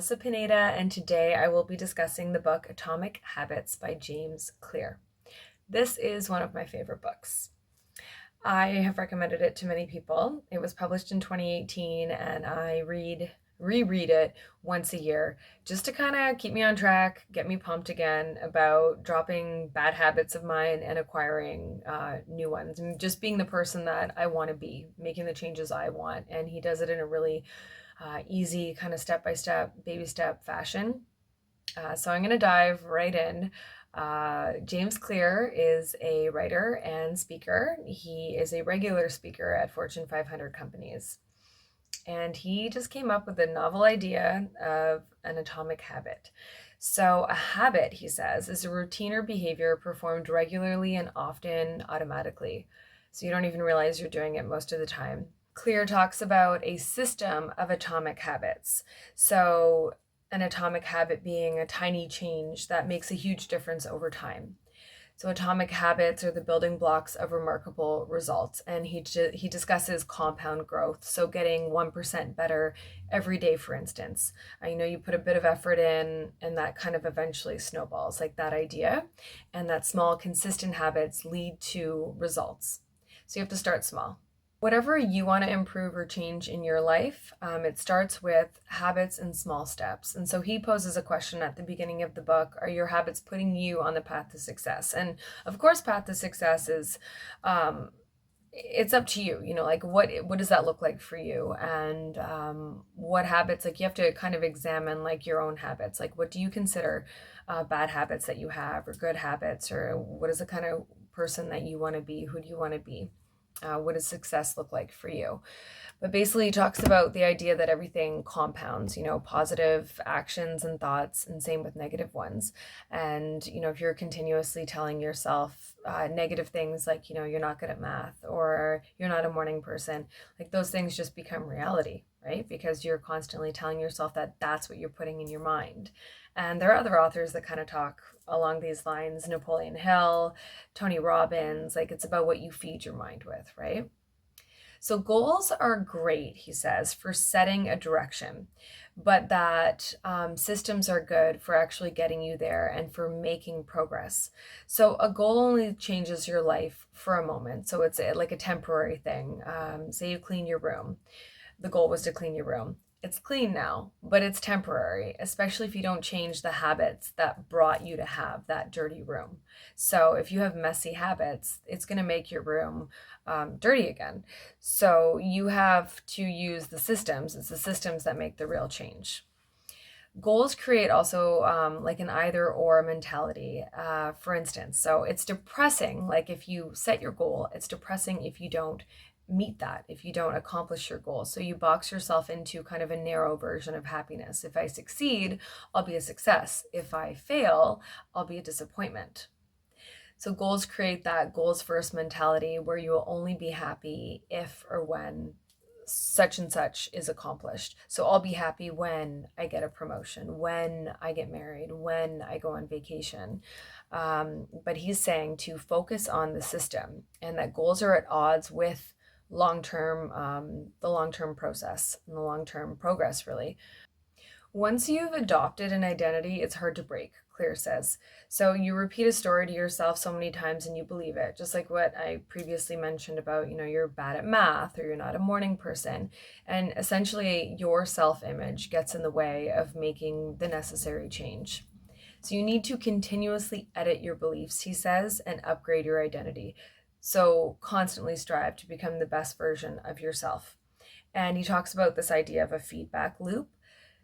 Melissa Pineda, and today I will be discussing the book Atomic Habits by James Clear. This is one of my favorite books. I have recommended it to many people. It was published in 2018, and I reread it once a year just to kind of keep me on track, get me pumped again about dropping bad habits of mine and acquiring new ones, and just being the person that I want to be, making the changes I want. And he does it in a really easy, kind of step by step, baby step fashion. So I'm going to dive right in. James Clear is a writer and speaker. He is a regular speaker at Fortune 500 companies. And he just came up with a novel idea of an atomic habit. So, a habit, he says, is a routine or behavior performed regularly and often automatically. So, you don't even realize you're doing it most of the time. Clear talks about a system of atomic habits. So, an atomic habit being a tiny change that makes a huge difference over time. So atomic habits are the building blocks of remarkable results, and he discusses compound growth. So getting 1% better every day, for instance. You put a bit of effort in, and that kind of eventually snowballs, like that idea, and that small, consistent habits lead to results. So you have to start small. Whatever you want to improve or change in your life, it starts with habits and small steps. And so he poses a question at the beginning of the book: are your habits putting you on the path to success? And of course, path to success is, it's up to you. Like what does that look like for you? And what habits, like you have to kind of examine like your own habits. Like what do you consider bad habits that you have, or good habits, or what is the kind of person that you want to be? Who do you want to be? What does success look like for you? But basically, he talks about the idea that everything compounds, positive actions and thoughts, and same with negative ones. And, if you're continuously telling yourself negative things like, you're not good at math, or you're not a morning person, like those things just become reality, right? Because you're constantly telling yourself that that's what you're putting in your mind. And there are other authors that kind of talk along these lines: Napoleon Hill, Tony Robbins. Like it's about what you feed your mind with, right? So goals are great, he says, for setting a direction, but that systems are good for actually getting you there and for making progress. So a goal only changes your life for a moment. So it's like a temporary thing. Say you clean your room. The goal was to clean your room. It's clean now, but it's temporary, especially if you don't change the habits that brought you to have that dirty room. So if you have messy habits, it's going to make your room dirty again. So you have to use the systems. It's the systems that make the real change. Goals create also like an either or mentality, for instance. So it's depressing, like if you set your goal, it's depressing if you don't meet that, if you don't accomplish your goal. So you box yourself into kind of a narrow version of happiness. If I succeed, I'll be a success. If I fail, I'll be a disappointment. So goals create that goals first mentality where you will only be happy if or when such and such is accomplished. So I'll be happy when I get a promotion, when I get married, when I go on vacation. But he's saying to focus on the system, and that goals are at odds with the long-term process and the long-term progress, really. Once you've adopted an identity, it's hard to break, Clear says. So you repeat a story to yourself so many times and you believe it, just like what I previously mentioned about, you're bad at math or you're not a morning person. And essentially, your self image gets in the way of making the necessary change. So you need to continuously edit your beliefs, he says, and upgrade your identity. So constantly strive to become the best version of yourself. And he talks about this idea of a feedback loop.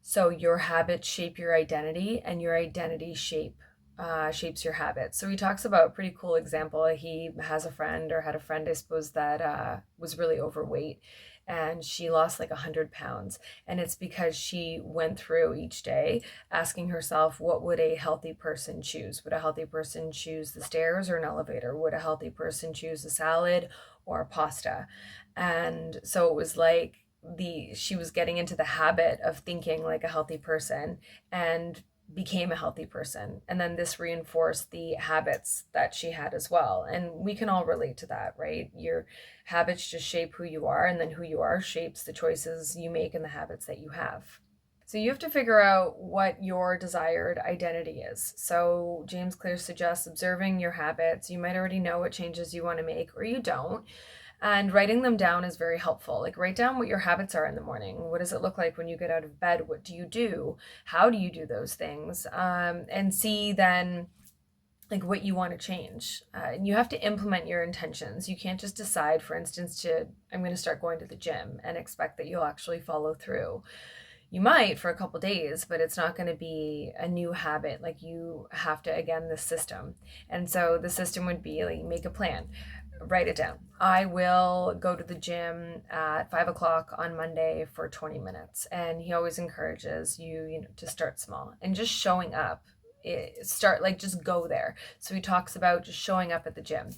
So your habits shape your identity, and your identity shapes your habits. So he talks about a pretty cool example. He has a friend, or had a friend, I suppose, that was really overweight, and she lost like 100 pounds. And it's because she went through each day asking herself, what would a healthy person choose? Would a healthy person choose the stairs or an elevator? Would a healthy person choose a salad or pasta? And so it was like she was getting into the habit of thinking like a healthy person, and became a healthy person. And then this reinforced the habits that she had as well. And we can all relate to that, right? Your habits just shape who you are, and then who you are shapes the choices you make and the habits that you have. So you have to figure out what your desired identity is. So James Clear suggests observing your habits. You might already know what changes you want to make or you don't. And writing them down is very helpful. Like, write down what your habits are in the morning. What does it look like when you get out of bed? What do you do? How do you do those things? And see then like what you want to change. And you have to implement your intentions. You can't just decide, for instance, to I'm going to start going to the gym and expect that you'll actually follow through. You might for a couple days, but it's not going to be a new habit. Like, you have to, again, the system. And so the system would be like, make a plan, write it down. I will go to the gym at 5 o'clock on Monday for 20 minutes. And he always encourages you, to start small and just showing up. Start like just go there. So he talks about just showing up at the gym.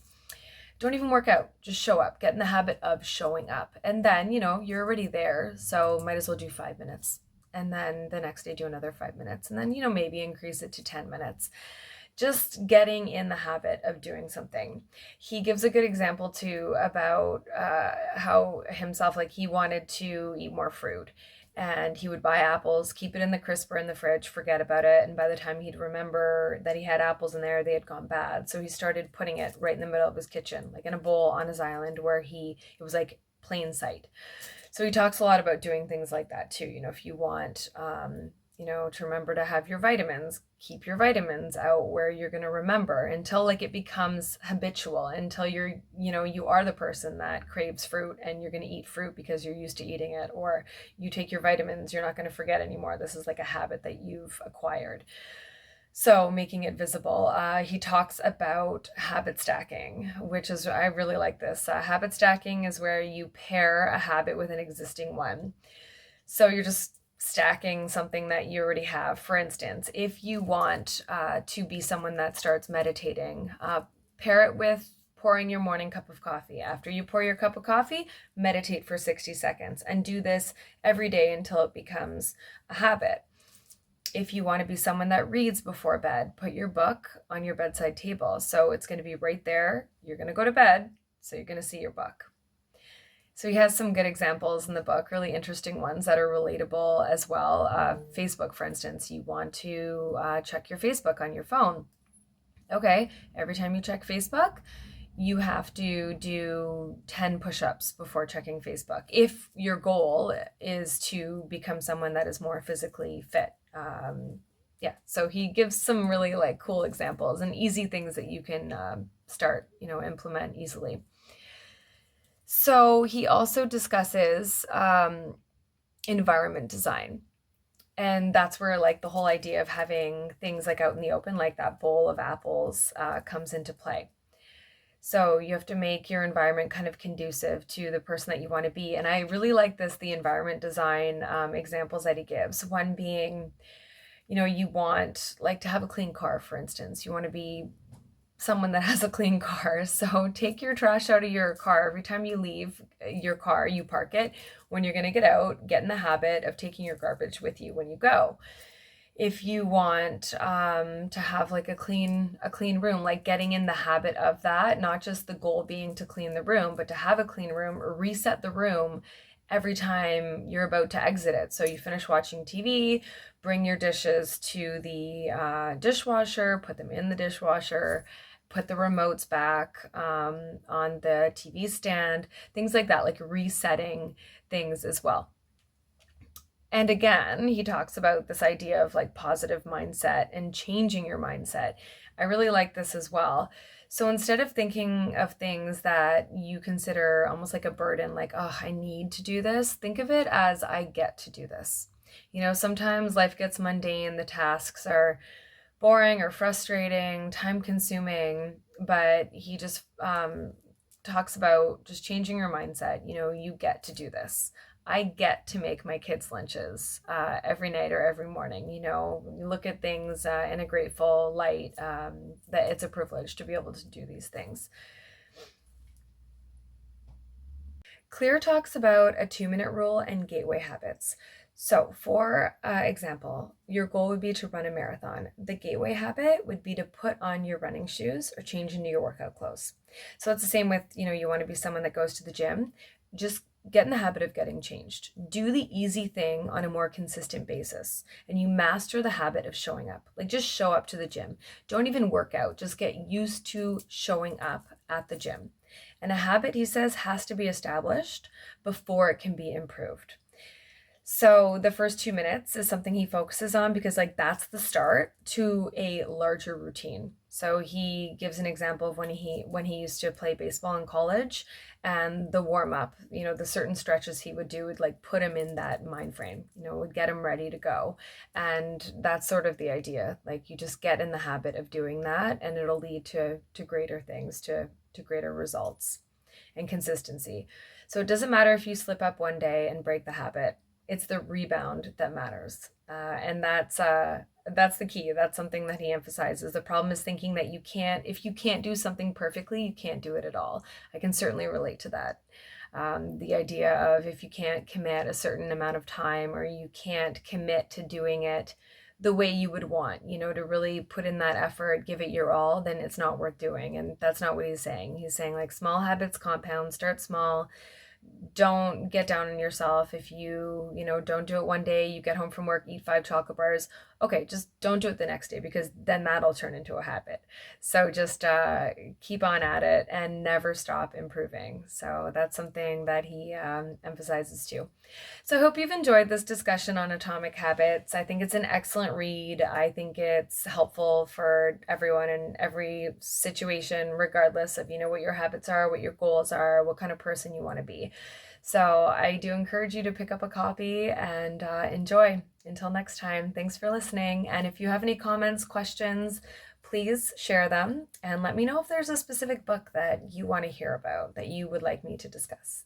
Don't even work out, just show up, get in the habit of showing up. And then, you're already there, so might as well do 5 minutes. And then the next day, do another 5 minutes. And then, maybe increase it to 10 minutes. Just getting in the habit of doing something. He gives a good example too about how himself, like, he wanted to eat more fruit. And he would buy apples, keep it in the crisper in the fridge, forget about it. And by the time he'd remember that he had apples in there, they had gone bad. So he started putting it right in the middle of his kitchen, like in a bowl on his island where it was like plain sight. So he talks a lot about doing things like that too. If you want, to remember to have your vitamins, keep your vitamins out where you're going to remember until like it becomes habitual, until you are the person that craves fruit and you're going to eat fruit because you're used to eating it, or you take your vitamins, you're not going to forget anymore. This is like a habit that you've acquired. So making it visible. He talks about habit stacking, which is, I really like this. Habit stacking is where you pair a habit with an existing one. So you're just stacking something that you already have. For instance, if you want to be someone that starts meditating, pair it with pouring your morning cup of coffee. After you pour your cup of coffee, meditate for 60 seconds and do this every day until it becomes a habit. If you want to be someone that reads before bed, put your book on your bedside table. So it's going to be right there. You're going to go to bed, so you're going to see your book. So he has some good examples in the book, really interesting ones that are relatable as well. Facebook, for instance, you want to check your Facebook on your phone. Okay, every time you check Facebook, you have to do 10 push-ups before checking Facebook if your goal is to become someone that is more physically fit. Yeah, so he gives some really like cool examples and easy things that you can start, implement easily. So he also discusses environment design. And that's where like the whole idea of having things like out in the open, like that bowl of apples, comes into play. So you have to make your environment kind of conducive to the person that you want to be. And I really like the environment design examples that he gives. One being, you want like to have a clean car, for instance. You want to be someone that has a clean car. So take your trash out of your car. Every time you leave your car, you park it. When you're going to get out, get in the habit of taking your garbage with you when you go. If you want to have like a clean room, like getting in the habit of that, not just the goal being to clean the room, but to have a clean room or reset the room every time you're about to exit it. So you finish watching TV, bring your dishes to the dishwasher, put them in the dishwasher, put the remotes back on the TV stand, things like that, like resetting things as well. And again, he talks about this idea of like positive mindset and changing your mindset. I really like this as well. So instead of thinking of things that you consider almost like a burden, like, oh, I need to do this, think of it as I get to do this. Sometimes life gets mundane, the tasks are boring or frustrating, time consuming, but he just talks about just changing your mindset. You get to do this. I get to make my kids' lunches every night or every morning. You look at things in a grateful light, that it's a privilege to be able to do these things. Clear talks about a 2-minute rule and gateway habits. So, for example, your goal would be to run a marathon. The gateway habit would be to put on your running shoes or change into your workout clothes. So, it's the same with, you want to be someone that goes to the gym. Just get in the habit of getting changed. Do the easy thing on a more consistent basis, and you master the habit of showing up. Like, just show up to the gym. Don't even work out. Just get used to showing up at the gym. And a habit, he says, has to be established before it can be improved. So the first 2 minutes is something he focuses on because, like, that's the start to a larger routine. So he gives an example of when he used to play baseball in college, and the warm up, the certain stretches he would do would like put him in that mind frame, would get him ready to go. And that's sort of the idea. Like, you just get in the habit of doing that, and it'll lead to greater things, to greater results and consistency. So it doesn't matter if you slip up one day and break the habit. It's the rebound that matters, and that's the key. That's something that he emphasizes. The problem is thinking that if you can't do something perfectly, you can't do it at all. I can certainly relate to that. The idea of, if you can't commit a certain amount of time, or you can't commit to doing it the way you would want, to really put in that effort, give it your all, then it's not worth doing. And that's not what he's saying. He's saying, like, small habits compound. Start small. Don't get down on yourself if don't do it one day. You get home from work, eat 5 chocolate bars. Okay, just don't do it the next day, because then that'll turn into a habit. So just keep on at it and never stop improving. So that's something that he emphasizes too. So I hope you've enjoyed this discussion on Atomic Habits. I think it's an excellent read. I think it's helpful for everyone in every situation, regardless of, what your habits are, what your goals are, what kind of person you want to be. So I do encourage you to pick up a copy and enjoy. Until next time, thanks for listening. And if you have any comments, questions, please share them and let me know if there's a specific book that you want to hear about, that you would like me to discuss.